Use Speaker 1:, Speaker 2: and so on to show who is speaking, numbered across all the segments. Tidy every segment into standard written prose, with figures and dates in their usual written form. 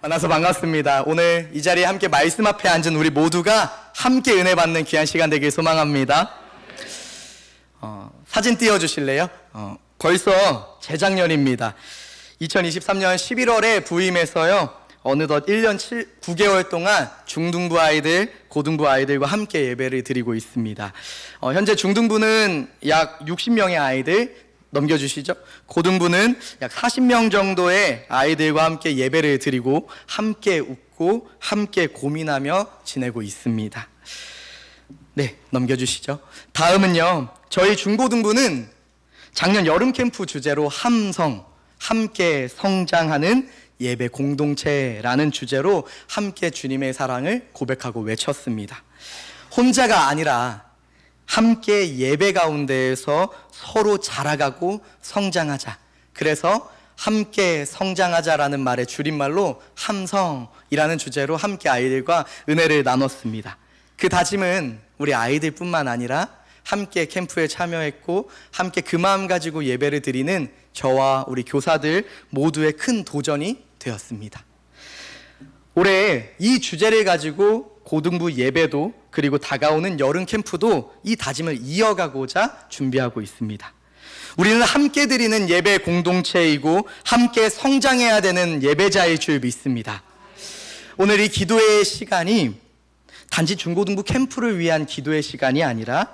Speaker 1: 만나서 반갑습니다. 오늘 이 자리에 함께 말씀 앞에 앉은 우리 모두가 함께 은혜 받는 귀한 시간 되길 소망합니다. 사진 띄워주실래요? 벌써 재작년입니다. 2023년 11월에 부임해서요, 어느덧 1년 9개월 동안 중등부 아이들, 고등부 아이들과 함께 예배를 드리고 있습니다. 현재 중등부는 약 60명의 아이들, 넘겨주시죠. 고등부는 약 40명 정도의 아이들과 함께 예배를 드리고 함께 웃고 함께 고민하며 지내고 있습니다. 네, 넘겨주시죠. 다음은요, 저희 중고등부는 작년 여름 캠프 주제로 함성, 함께 성장하는 예배 공동체라는 주제로 함께 주님의 사랑을 고백하고 외쳤습니다. 혼자가 아니라 함께 예배 가운데에서 서로 자라가고 성장하자. 그래서 함께 성장하자라는 말의 줄임말로 함성이라는 주제로 함께 아이들과 은혜를 나눴습니다. 그 다짐은 우리 아이들뿐만 아니라 함께 캠프에 참여했고 함께 그 마음 가지고 예배를 드리는 저와 우리 교사들 모두의 큰 도전이 되었습니다. 올해 이 주제를 가지고 고등부 예배도 그리고 다가오는 여름 캠프도 이 다짐을 이어가고자 준비하고 있습니다. 우리는 함께 드리는 예배 공동체이고 함께 성장해야 되는 예배자일 줄 믿습니다. 오늘 이 기도의 시간이 단지 중고등부 캠프를 위한 기도의 시간이 아니라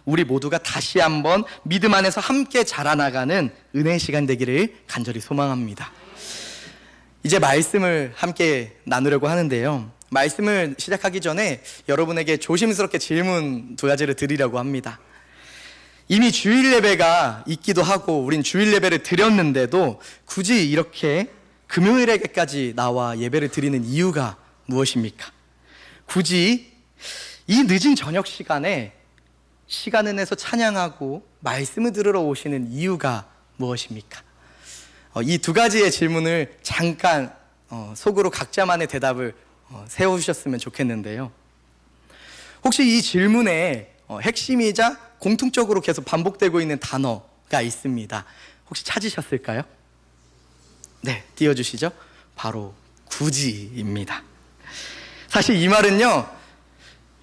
Speaker 1: 우리 모두가 다시 한번 믿음 안에서 함께 자라나가는 은혜의 시간 되기를 간절히 소망합니다. 이제 말씀을 함께 나누려고 하는데요, 말씀을 시작하기 전에 여러분에게 조심스럽게 질문 2가지를 드리려고 합니다. 이미 주일 예배가 있기도 하고 우린 주일 예배를 드렸는데도 굳이 이렇게 금요일에까지 나와 예배를 드리는 이유가 무엇입니까? 굳이 이 늦은 저녁 시간에 시간을 내서 찬양하고 말씀을 들으러 오시는 이유가 무엇입니까? 이 2가지의 질문을 잠깐 속으로 각자만의 대답을 세워주셨으면 좋겠는데요, 혹시 이 질문에 핵심이자 공통적으로 계속 반복되고 있는 단어가 있습니다. 혹시 찾으셨을까요? 네, 띄워주시죠. 바로 굳이입니다. 사실 이 말은요,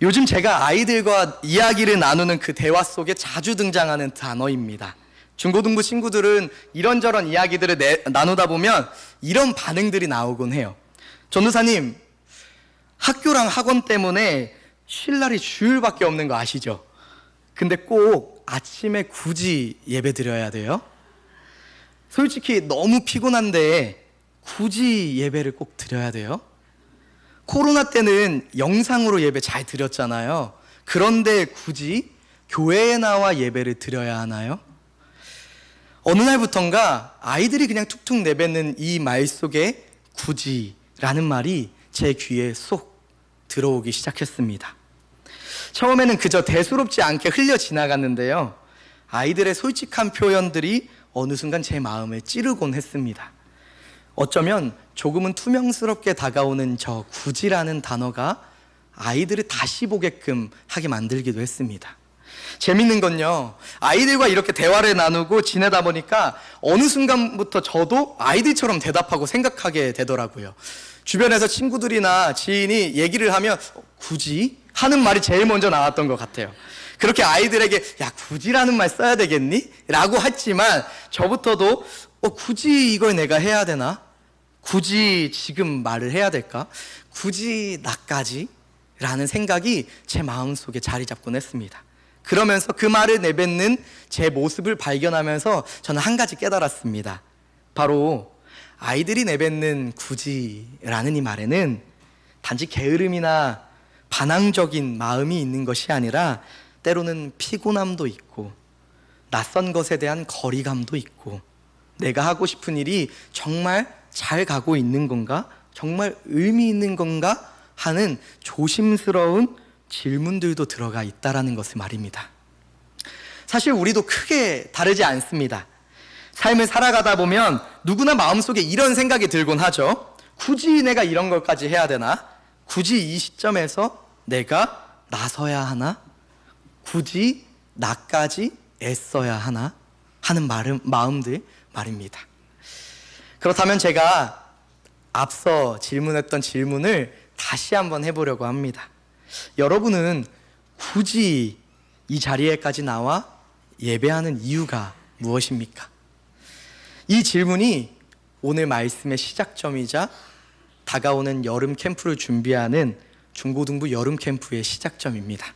Speaker 1: 요즘 제가 아이들과 이야기를 나누는 그 대화 속에 자주 등장하는 단어입니다. 중고등부 친구들은 이런저런 이야기들을 나누다 보면 이런 반응들이 나오곤 해요. 전도사님, 학교랑 학원 때문에 쉴 날이 주일밖에 없는 거 아시죠? 근데 꼭 아침에 굳이 예배 드려야 돼요? 솔직히 너무 피곤한데 굳이 예배를 꼭 드려야 돼요? 코로나 때는 영상으로 예배 잘 드렸잖아요. 그런데 굳이 교회에 나와 예배를 드려야 하나요? 어느 날부턴가 아이들이 그냥 툭툭 내뱉는 이 말 속에 굳이라는 말이 제 귀에 쏙 들어오기 시작했습니다. 처음에는 그저 대수롭지 않게 흘려 지나갔는데요, 아이들의 솔직한 표현들이 어느 순간 제 마음을 찌르곤 했습니다. 어쩌면 조금은 투명스럽게 다가오는 저 굳이라는 단어가 아이들을 다시 보게끔 하게 만들기도 했습니다. 재밌는 건요, 아이들과 이렇게 대화를 나누고 지내다 보니까 어느 순간부터 저도 아이들처럼 대답하고 생각하게 되더라고요. 주변에서 친구들이나 지인이 얘기를 하면 굳이? 하는 말이 제일 먼저 나왔던 것 같아요. 그렇게 아이들에게 야, 굳이라는 말 써야 되겠니? 라고 했지만 저부터도 굳이 이걸 내가 해야 되나? 굳이 지금 말을 해야 될까? 굳이 나까지? 라는 생각이 제 마음속에 자리 잡곤 했습니다. 그러면서 그 말을 내뱉는 제 모습을 발견하면서 저는 한 가지 깨달았습니다. 바로 아이들이 내뱉는 굳이라는 이 말에는 단지 게으름이나 반항적인 마음이 있는 것이 아니라 때로는 피곤함도 있고 낯선 것에 대한 거리감도 있고 내가 하고 싶은 일이 정말 잘 가고 있는 건가? 정말 의미 있는 건가? 하는 조심스러운 질문들도 들어가 있다라는 것을 말입니다. 사실 우리도 크게 다르지 않습니다. 삶을 살아가다 보면 누구나 마음속에 이런 생각이 들곤 하죠. 굳이 내가 이런 것까지 해야 되나? 굳이 이 시점에서 내가 나서야 하나? 굳이 나까지 애써야 하나? 하는 마음들 말입니다. 그렇다면 제가 앞서 질문했던 질문을 다시 한번 해보려고 합니다. 여러분은 굳이 이 자리에까지 나와 예배하는 이유가 무엇입니까? 이 질문이 오늘 말씀의 시작점이자 다가오는 여름 캠프를 준비하는 중고등부 여름 캠프의 시작점입니다.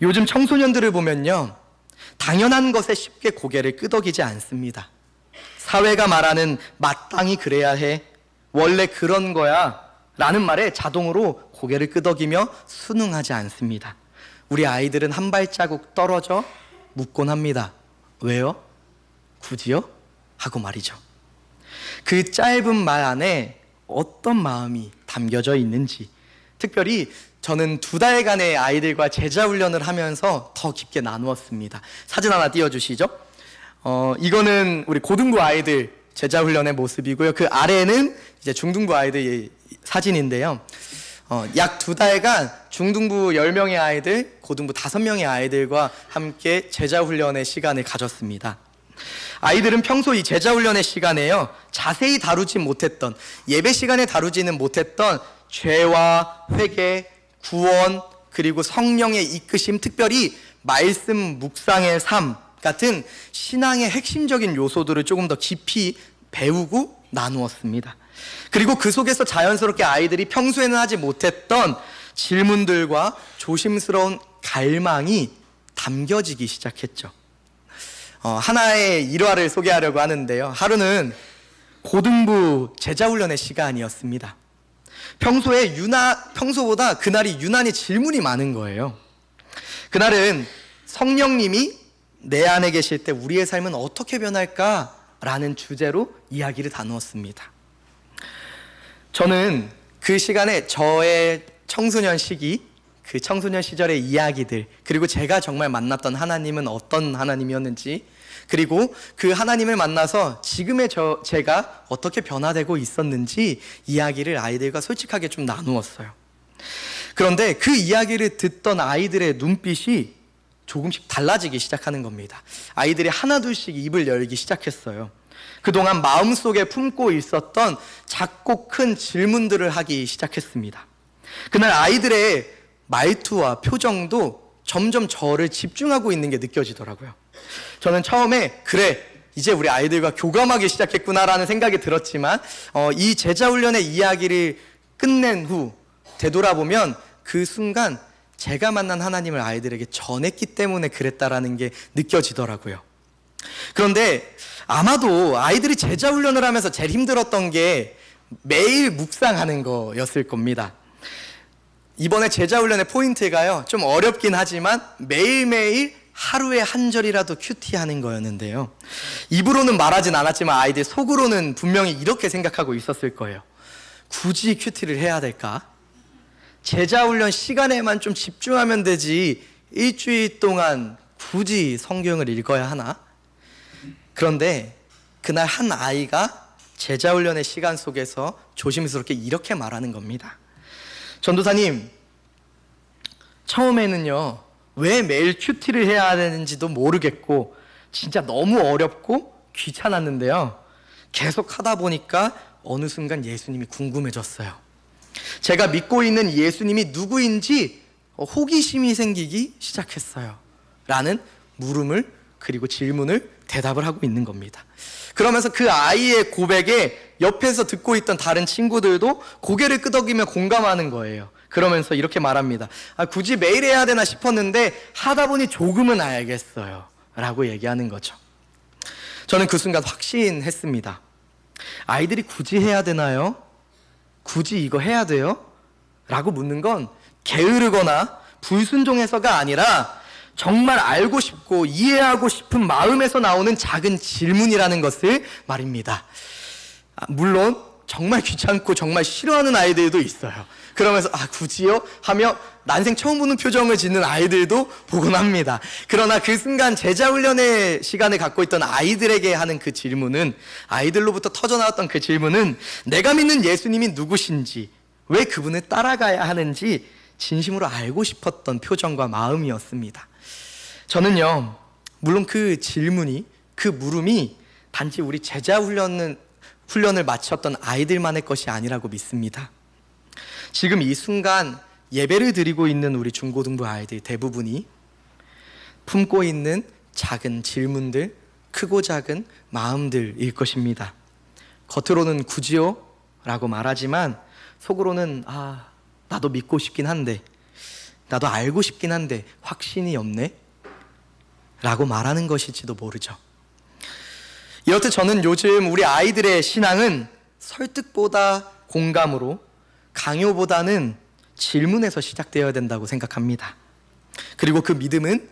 Speaker 1: 요즘 청소년들을 보면요, 당연한 것에 쉽게 고개를 끄덕이지 않습니다. 사회가 말하는 마땅히 그래야 해, 원래 그런 거야 라는 말에 자동으로 고개를 끄덕이며 순응하지 않습니다. 우리 아이들은 한 발자국 떨어져 묻곤 합니다. 왜요? 굳이요? 하고 말이죠. 그 짧은 말 안에 어떤 마음이 담겨져 있는지, 특별히 저는 2달간의 아이들과 제자훈련을 하면서 더 깊게 나누었습니다. 사진 하나 띄워주시죠. 이거는 우리 고등부 아이들 제자훈련의 모습이고요. 그 아래는 이제 중등부 아이들의 사진인데요. 약 2달간 중등부 10명의 아이들, 고등부 5명의 아이들과 함께 제자훈련의 시간을 가졌습니다. 아이들은 평소 이 제자훈련의 시간에요, 자세히 다루지 못했던, 예배 시간에 다루지는 못했던 죄와 회개, 구원, 그리고 성령의 이끄심, 특별히 말씀 묵상의 삶 같은 신앙의 핵심적인 요소들을 조금 더 깊이 배우고 나누었습니다. 그리고 그 속에서 자연스럽게 아이들이 평소에는 하지 못했던 질문들과 조심스러운 갈망이 담겨지기 시작했죠. 하나의 일화를 소개하려고 하는데요. 하루는 고등부 제자훈련의 시간이었습니다. 평소보다 그날이 유난히 질문이 많은 거예요. 그날은 성령님이 내 안에 계실 때 우리의 삶은 어떻게 변할까? 라는 주제로 이야기를 나누었습니다. 저는 그 시간에 저의 청소년 시기, 그 청소년 시절의 이야기들, 그리고 제가 정말 만났던 하나님은 어떤 하나님이었는지, 그리고 그 하나님을 만나서 지금의 제가 어떻게 변화되고 있었는지 이야기를 아이들과 솔직하게 좀 나누었어요. 그런데 그 이야기를 듣던 아이들의 눈빛이 조금씩 달라지기 시작하는 겁니다. 아이들이 하나둘씩 입을 열기 시작했어요. 그동안 마음속에 품고 있었던 작고 큰 질문들을 하기 시작했습니다. 그날 아이들의 말투와 표정도 점점 저를 집중하고 있는 게 느껴지더라고요. 저는 처음에 그래, 이제 우리 아이들과 교감하기 시작했구나라는 생각이 들었지만 이 제자훈련의 이야기를 끝낸 후 되돌아보면 그 순간 제가 만난 하나님을 아이들에게 전했기 때문에 그랬다라는 게 느껴지더라고요. 그런데 아마도 아이들이 제자훈련을 하면서 제일 힘들었던 게 매일 묵상하는 거였을 겁니다. 이번에 제자훈련의 포인트가요, 좀 어렵긴 하지만 매일매일 하루에 한 절이라도 큐티하는 거였는데요. 입으로는 말하진 않았지만 아이들 속으로는 분명히 이렇게 생각하고 있었을 거예요. 굳이 큐티를 해야 될까? 제자훈련 시간에만 좀 집중하면 되지 일주일 동안 굳이 성경을 읽어야 하나? 그런데 그날 한 아이가 제자훈련의 시간 속에서 조심스럽게 이렇게 말하는 겁니다. 전도사님, 처음에는요, 왜 매일 큐티를 해야 되는지도 모르겠고 진짜 너무 어렵고 귀찮았는데요, 계속 하다 보니까 어느 순간 예수님이 궁금해졌어요. 제가 믿고 있는 예수님이 누구인지 호기심이 생기기 시작했어요 라는 물음을, 그리고 질문을 대답을 하고 있는 겁니다. 그러면서 그 아이의 고백에 옆에서 듣고 있던 다른 친구들도 고개를 끄덕이며 공감하는 거예요. 그러면서 이렇게 말합니다. 굳이 매일 해야 되나 싶었는데 하다 보니 조금은 알겠어요 라고 얘기하는 거죠. 저는 그 순간 확신했습니다. 아이들이 굳이 해야 되나요? 굳이 이거 해야 돼요? 라고 묻는 건 게으르거나 불순종해서가 아니라 정말 알고 싶고 이해하고 싶은 마음에서 나오는 작은 질문이라는 것을 말입니다. 물론 정말 귀찮고 정말 싫어하는 아이들도 있어요. 그러면서 굳이요? 하며 난생 처음 보는 표정을 짓는 아이들도 보곤 합니다. 그러나 그 순간 제자훈련의 시간을 갖고 있던 아이들에게 하는 그 질문은, 아이들로부터 터져나왔던 그 질문은 내가 믿는 예수님이 누구신지, 왜 그분을 따라가야 하는지 진심으로 알고 싶었던 표정과 마음이었습니다. 저는요, 물론 그 질문이, 그 물음이 단지 우리 제자훈련은 훈련을 마쳤던 아이들만의 것이 아니라고 믿습니다. 지금 이 순간 예배를 드리고 있는 우리 중고등부 아이들 대부분이 품고 있는 작은 질문들, 크고 작은 마음들일 것입니다. 겉으로는 굳이요? 라고 말하지만 속으로는 나도 믿고 싶긴 한데, 나도 알고 싶긴 한데 확신이 없네? 라고 말하는 것일지도 모르죠. 이렇듯 저는 요즘 우리 아이들의 신앙은 설득보다 공감으로, 강요보다는 질문에서 시작되어야 된다고 생각합니다. 그리고 그 믿음은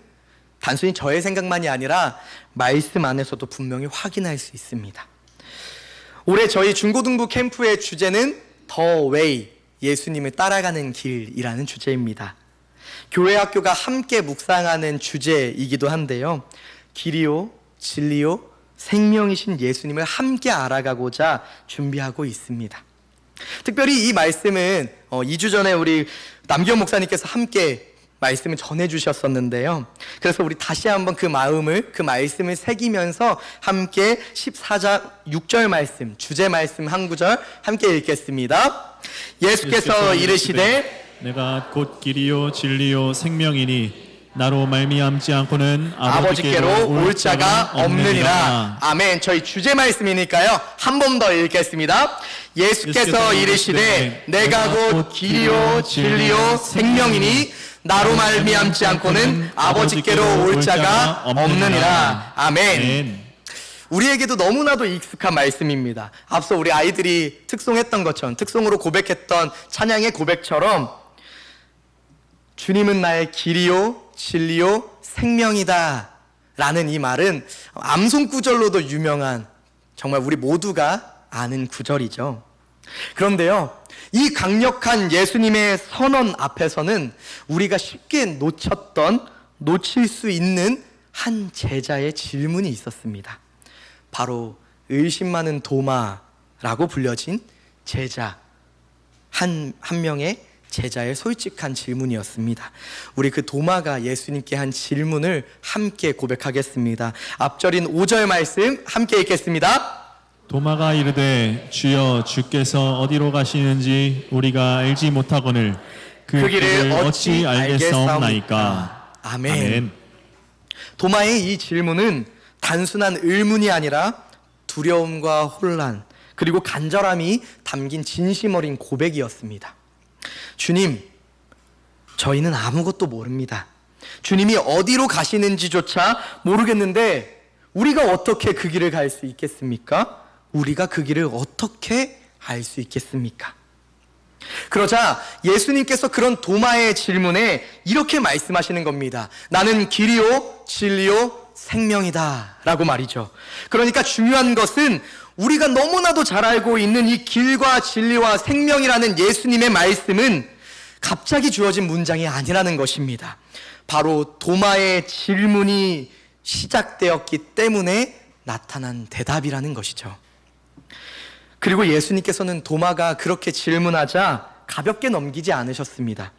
Speaker 1: 단순히 저의 생각만이 아니라 말씀 안에서도 분명히 확인할 수 있습니다. 올해 저희 중고등부 캠프의 주제는 The Way, 예수님을 따라가는 길이라는 주제입니다. 교회 학교가 함께 묵상하는 주제이기도 한데요. 길이요, 진리요, 생명이신 예수님을 함께 알아가고자 준비하고 있습니다. 특별히 이 말씀은 2주 전에 우리 남기현 목사님께서 함께 말씀을 전해주셨었는데요. 그래서 우리 다시 한번 그 말씀을 새기면서 함께 14장 6절 말씀, 주제 말씀 한 구절 함께 읽겠습니다. 예수께서 이르시되
Speaker 2: 내가 곧 길이요 진리요 생명이니 나로 말미암지 않고는
Speaker 1: 아버지께로 올 자가 없느니라. 아멘. 저희 주제 말씀이니까요, 한 번 더 읽겠습니다. 예수께서 이르시되 내가 곧 길이요 진리요 생명이니 나로 말미암지 않고는 아버지께로 올 자가 없느니라. 아멘. 우리에게도 너무나도 익숙한 말씀입니다. 앞서 우리 아이들이 특송했던 것처럼, 특송으로 고백했던 찬양의 고백처럼 주님은 나의 길이요 진리요 생명이다 라는 이 말은 암송 구절로도 유명한, 정말 우리 모두가 아는 구절이죠. 그런데요, 이 강력한 예수님의 선언 앞에서는 우리가 쉽게 놓칠 수 있는 한 제자의 질문이 있었습니다. 바로 의심 많은 도마라고 불려진 제자, 한 명의 제자의 솔직한 질문이었습니다. 우리 그 도마가 예수님께 한 질문을 함께 고백하겠습니다. 앞절인 5절 말씀 함께 읽겠습니다.
Speaker 2: 도마가 이르되 주여 주께서 어디로 가시는지 우리가 알지 못하거늘 그 길을 어찌 알겠사옵나이까.
Speaker 1: 아멘. 도마의 이 질문은 단순한 의문이 아니라 두려움과 혼란, 그리고 간절함이 담긴 진심 어린 고백이었습니다. 주님, 저희는 아무것도 모릅니다. 주님이 어디로 가시는지조차 모르겠는데 우리가 어떻게 그 길을 갈 수 있겠습니까? 우리가 그 길을 어떻게 알 수 있겠습니까? 그러자 예수님께서 그런 도마의 질문에 이렇게 말씀하시는 겁니다. 나는 길이요 진리요 생명이다 라고 말이죠. 그러니까 중요한 것은 우리가 너무나도 잘 알고 있는 이 길과 진리와 생명이라는 예수님의 말씀은 갑자기 주어진 문장이 아니라는 것입니다. 바로 도마의 질문이 시작되었기 때문에 나타난 대답이라는 것이죠. 그리고 예수님께서는 도마가 그렇게 질문하자 가볍게 넘기지 않으셨습니다.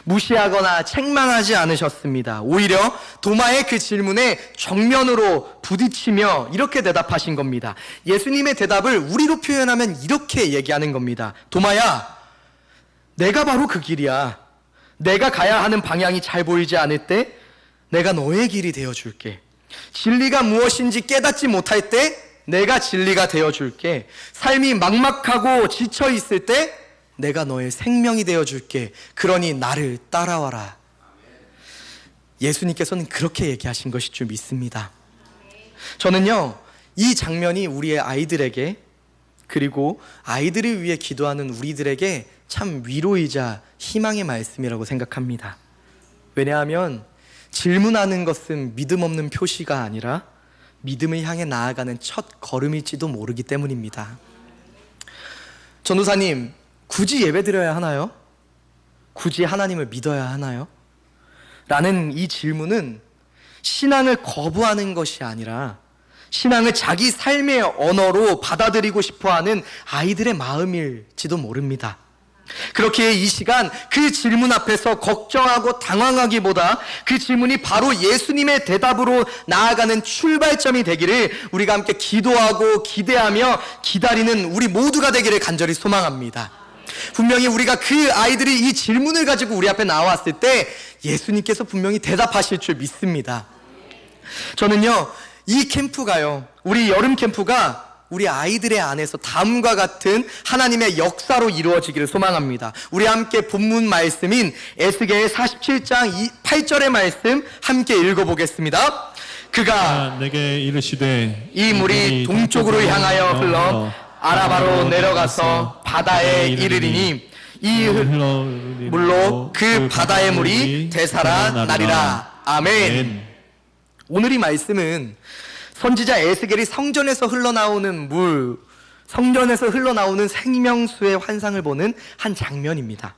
Speaker 1: 무시하거나 책망하지 않으셨습니다. 오히려 도마의 그 질문에 정면으로 부딪히며 이렇게 대답하신 겁니다. 예수님의 대답을 우리로 표현하면 이렇게 얘기하는 겁니다. 도마야, 내가 바로 그 길이야. 내가 가야 하는 방향이 잘 보이지 않을 때 내가 너의 길이 되어줄게. 진리가 무엇인지 깨닫지 못할 때 내가 진리가 되어줄게. 삶이 막막하고 지쳐있을 때 내가 너의 생명이 되어줄게. 그러니 나를 따라와라. 예수님께서는 그렇게 얘기하신 것일 줄 믿습니다. 저는요, 이 장면이 우리의 아이들에게, 그리고 아이들을 위해 기도하는 우리들에게 참 위로이자 희망의 말씀이라고 생각합니다. 왜냐하면 질문하는 것은 믿음 없는 표시가 아니라 믿음을 향해 나아가는 첫 걸음일지도 모르기 때문입니다. 전도사님, 굳이 예배드려야 하나요? 굳이 하나님을 믿어야 하나요? 라는 이 질문은 신앙을 거부하는 것이 아니라 신앙을 자기 삶의 언어로 받아들이고 싶어하는 아이들의 마음일지도 모릅니다. 그렇기에 이 시간 그 질문 앞에서 걱정하고 당황하기보다 그 질문이 바로 예수님의 대답으로 나아가는 출발점이 되기를 우리가 함께 기도하고 기대하며 기다리는 우리 모두가 되기를 간절히 소망합니다. 분명히 우리가 그 아이들이 이 질문을 가지고 우리 앞에 나왔을 때 예수님께서 분명히 대답하실 줄 믿습니다. 저는요, 이 캠프가요, 우리 여름 캠프가 우리 아이들의 안에서 다음과 같은 하나님의 역사로 이루어지기를 소망합니다. 우리 함께 본문 말씀인 에스겔 47장 8절의 말씀 함께 읽어보겠습니다. 그가
Speaker 2: 내게 이르시되
Speaker 1: 이 물이 동쪽으로 향하여 흘러 아라바로 내려가서 바다에 이르리니 이 물로 그 바다의 물이 되살아나리라. 아멘. 오늘 이 말씀은 선지자 에스겔이 성전에서 흘러나오는 물, 성전에서 흘러나오는 생명수의 환상을 보는 한 장면입니다.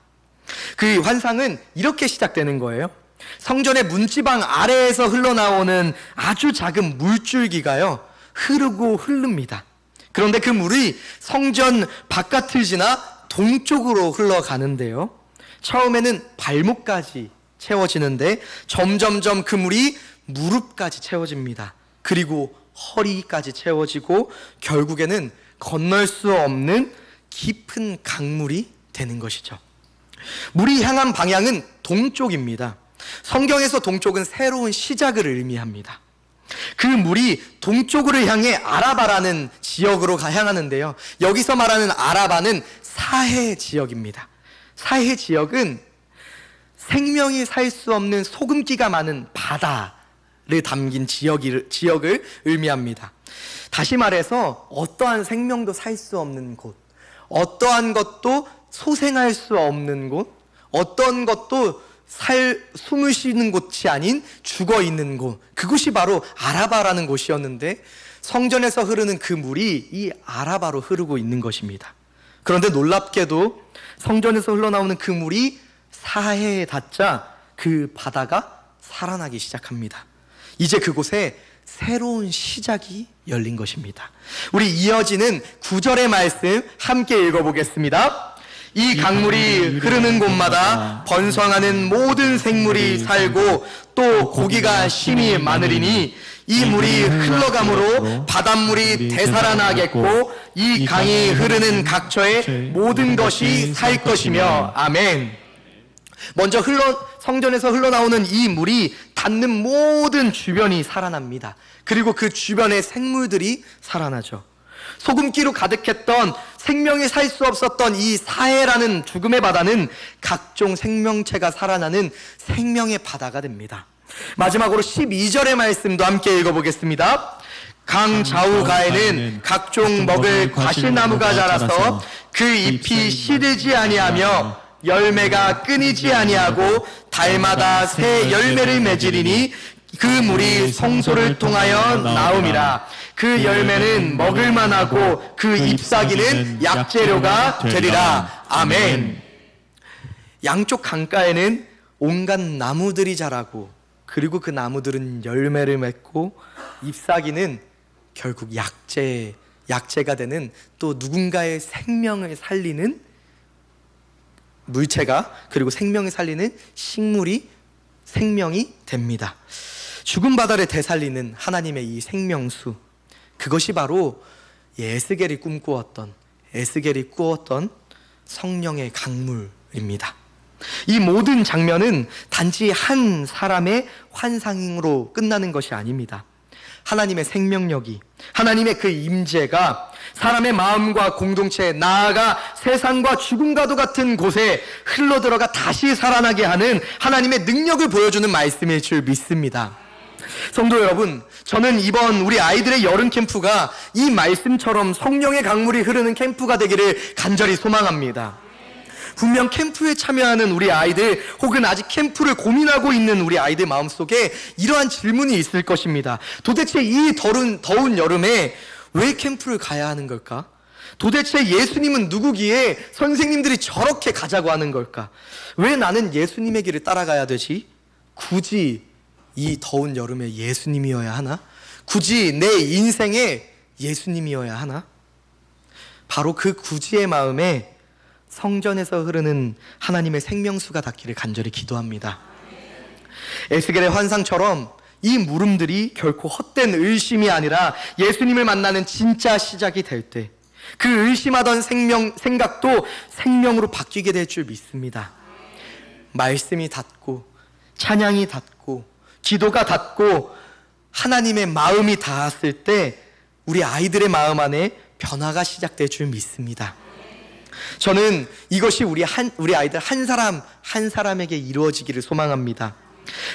Speaker 1: 그 환상은 이렇게 시작되는 거예요. 성전의 문지방 아래에서 흘러나오는 아주 작은 물줄기가요, 흐르고 흐릅니다. 그런데 그 물이 성전 바깥을 지나 동쪽으로 흘러가는데요, 처음에는 발목까지 채워지는데 점점점 그 물이 무릎까지 채워집니다. 그리고 허리까지 채워지고 결국에는 건널 수 없는 깊은 강물이 되는 것이죠. 물이 향한 방향은 동쪽입니다. 성경에서 동쪽은 새로운 시작을 의미합니다. 그 물이 동쪽으로 향해 아라바라는 지역으로 향하는데요, 여기서 말하는 아라바는 사해 지역입니다. 사해 지역은 생명이 살 수 없는 소금기가 많은 바다를 담긴 지역을 의미합니다. 다시 말해서 어떠한 생명도 살 수 없는 곳, 어떠한 것도 소생할 수 없는 곳, 어떤 것도 숨을 쉬는 곳이 아닌 죽어 있는 곳, 그곳이 바로 아라바라는 곳이었는데 성전에서 흐르는 그 물이 이 아라바로 흐르고 있는 것입니다. 그런데 놀랍게도 성전에서 흘러나오는 그 물이 사해에 닿자 그 바다가 살아나기 시작합니다. 이제 그곳에 새로운 시작이 열린 것입니다. 우리 이어지는 9절의 말씀 함께 읽어보겠습니다. 이 강물이 흐르는 곳마다 번성하는 모든 생물이 살고 또 고기가 심히 많으리니 이 물이 흘러감으로 바닷물이 되살아나겠고 이 강이 흐르는 각처에 모든 것이 살 것이며. 아멘. 먼저 성전에서 흘러나오는 이 물이 닿는 모든 주변이 살아납니다. 그리고 그 주변의 생물들이 살아나죠. 소금기로 가득했던 생명이 살 수 없었던 이 사해라는 죽음의 바다는 각종 생명체가 살아나는 생명의 바다가 됩니다. 마지막으로 12절의 말씀도 함께 읽어보겠습니다. 강 좌우가에는 각종 먹을 과실나무가 자라서 그 잎이 시들지 아니하며 열매가 끊이지 아니하고 달마다 새 열매를 맺으리니 그 물이 성소를 통하여 나옴이라. 그 열매는 먹을만하고 그 잎사귀는 약재료가 되리라. 아멘. 양쪽 강가에는 온갖 나무들이 자라고 그리고 그 나무들은 열매를 맺고 잎사귀는 결국 약재가 되는 또 누군가의 생명을 살리는 물체가, 그리고 생명을 살리는 식물이 생명이 됩니다. 죽은 바다를 되살리는 하나님의 이 생명수, 그것이 바로 에스겔이 꾸었던 성령의 강물입니다. 이 모든 장면은 단지 한 사람의 환상으로 끝나는 것이 아닙니다. 하나님의 생명력이, 하나님의 그 임재가 사람의 마음과 공동체, 나아가 세상과 죽음과도 같은 곳에 흘러들어가 다시 살아나게 하는 하나님의 능력을 보여주는 말씀일 줄 믿습니다. 성도 여러분, 저는 이번 우리 아이들의 여름 캠프가 이 말씀처럼 성령의 강물이 흐르는 캠프가 되기를 간절히 소망합니다. 분명 캠프에 참여하는 우리 아이들, 혹은 아직 캠프를 고민하고 있는 우리 아이들 마음속에 이러한 질문이 있을 것입니다. 도대체 이 더운 여름에 왜 캠프를 가야 하는 걸까? 도대체 예수님은 누구기에 선생님들이 저렇게 가자고 하는 걸까? 왜 나는 예수님의 길을 따라가야 되지? 굳이 이 더운 여름에 예수님이어야 하나? 굳이 내 인생에 예수님이어야 하나? 바로 그 굳이의 마음에 성전에서 흐르는 하나님의 생명수가 닿기를 간절히 기도합니다. 에스겔의 환상처럼 이 물음들이 결코 헛된 의심이 아니라 예수님을 만나는 진짜 시작이 될 때 그 의심하던 생각도 생명으로 바뀌게 될 줄 믿습니다. 말씀이 닿고 찬양이 닿고 기도가 닿고 하나님의 마음이 닿았을 때 우리 아이들의 마음 안에 변화가 시작될 줄 믿습니다. 저는 이것이 우리 아이들 한 사람 한 사람에게 이루어지기를 소망합니다.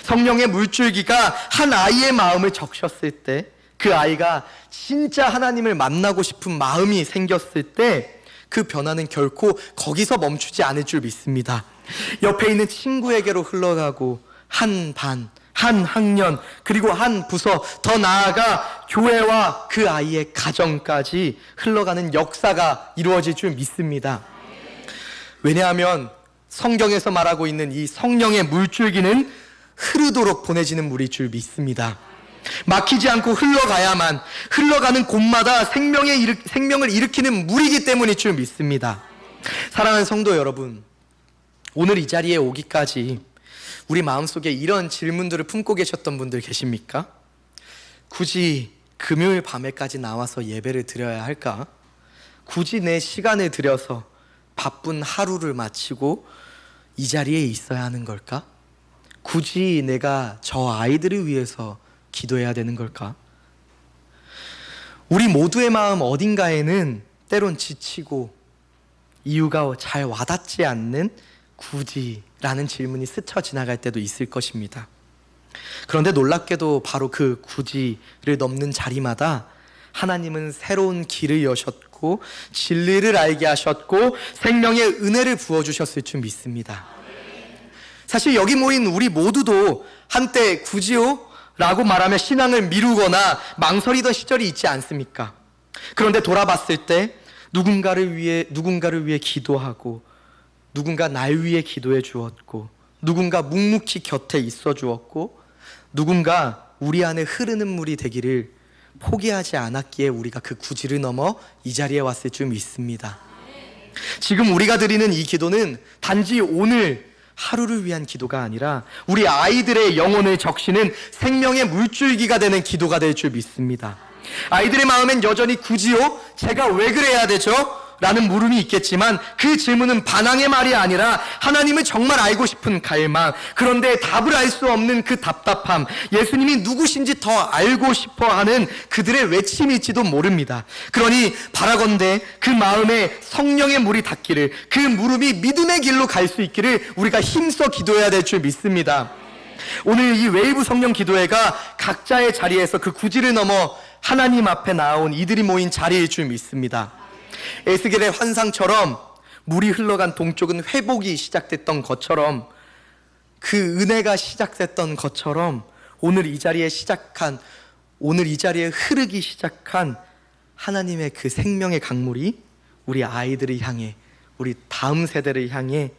Speaker 1: 성령의 물줄기가 한 아이의 마음을 적셨을 때, 그 아이가 진짜 하나님을 만나고 싶은 마음이 생겼을 때 그 변화는 결코 거기서 멈추지 않을 줄 믿습니다. 옆에 있는 친구에게로 흘러가고 한 반, 한 학년, 그리고 한 부서, 더 나아가 교회와 그 아이의 가정까지 흘러가는 역사가 이루어질 줄 믿습니다. 왜냐하면 성경에서 말하고 있는 이 성령의 물줄기는 흐르도록 보내지는 물일 줄 믿습니다. 막히지 않고 흘러가야만, 흘러가는 곳마다 생명을 일으키는 물이기 때문일 줄 믿습니다. 사랑하는 성도 여러분, 오늘 이 자리에 오기까지 우리 마음속에 이런 질문들을 품고 계셨던 분들 계십니까? 굳이 금요일 밤에까지 나와서 예배를 드려야 할까? 굳이 내 시간을 들여서 바쁜 하루를 마치고 이 자리에 있어야 하는 걸까? 굳이 내가 저 아이들을 위해서 기도해야 되는 걸까? 우리 모두의 마음 어딘가에는 때론 지치고 이유가 잘 와닿지 않는 굳이라는 질문이 스쳐 지나갈 때도 있을 것입니다. 그런데 놀랍게도 바로 그 굳이를 넘는 자리마다 하나님은 새로운 길을 여셨고 진리를 알게 하셨고 생명의 은혜를 부어주셨을 줄 믿습니다. 사실 여기 모인 우리 모두도 한때 굳이요? 라고 말하며 신앙을 미루거나 망설이던 시절이 있지 않습니까? 그런데 돌아봤을 때 누군가를 위해 기도하고, 누군가 날 위해 기도해 주었고, 누군가 묵묵히 곁에 있어 주었고, 누군가 우리 안에 흐르는 물이 되기를 포기하지 않았기에 우리가 그 굳이를 넘어 이 자리에 왔을 줄 믿습니다. 지금 우리가 드리는 이 기도는 단지 오늘 하루를 위한 기도가 아니라 우리 아이들의 영혼을 적시는 생명의 물줄기가 되는 기도가 될 줄 믿습니다. 아이들의 마음엔 여전히 굳이요? 제가 왜 그래야 되죠? 라는 물음이 있겠지만 그 질문은 반항의 말이 아니라 하나님을 정말 알고 싶은 갈망, 그런데 답을 알 수 없는 그 답답함, 예수님이 누구신지 더 알고 싶어하는 그들의 외침일지도 모릅니다. 그러니 바라건대 그 마음에 성령의 물이 닿기를, 그 물음이 믿음의 길로 갈 수 있기를 우리가 힘써 기도해야 될 줄 믿습니다. 오늘 이 웨이브 성령 기도회가 각자의 자리에서 그 굳이를 넘어 하나님 앞에 나온 이들이 모인 자리일 줄 믿습니다. 에스겔의 환상처럼 물이 흘러간 동쪽은 회복이 시작됐던 것처럼, 그 은혜가 시작됐던 것처럼 오늘 이 자리에 흐르기 시작한 하나님의 그 생명의 강물이 우리 아이들을 향해, 우리 다음 세대를 향해,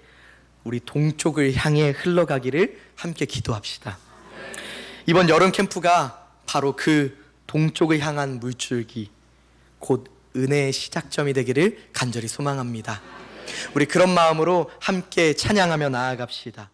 Speaker 1: 우리 동쪽을 향해 흘러가기를 함께 기도합시다. 이번 여름 캠프가 바로 그 동쪽을 향한 물줄기, 곧 은혜의 시작점이 되기를 간절히 소망합니다. 우리 그런 마음으로 함께 찬양하며 나아갑시다.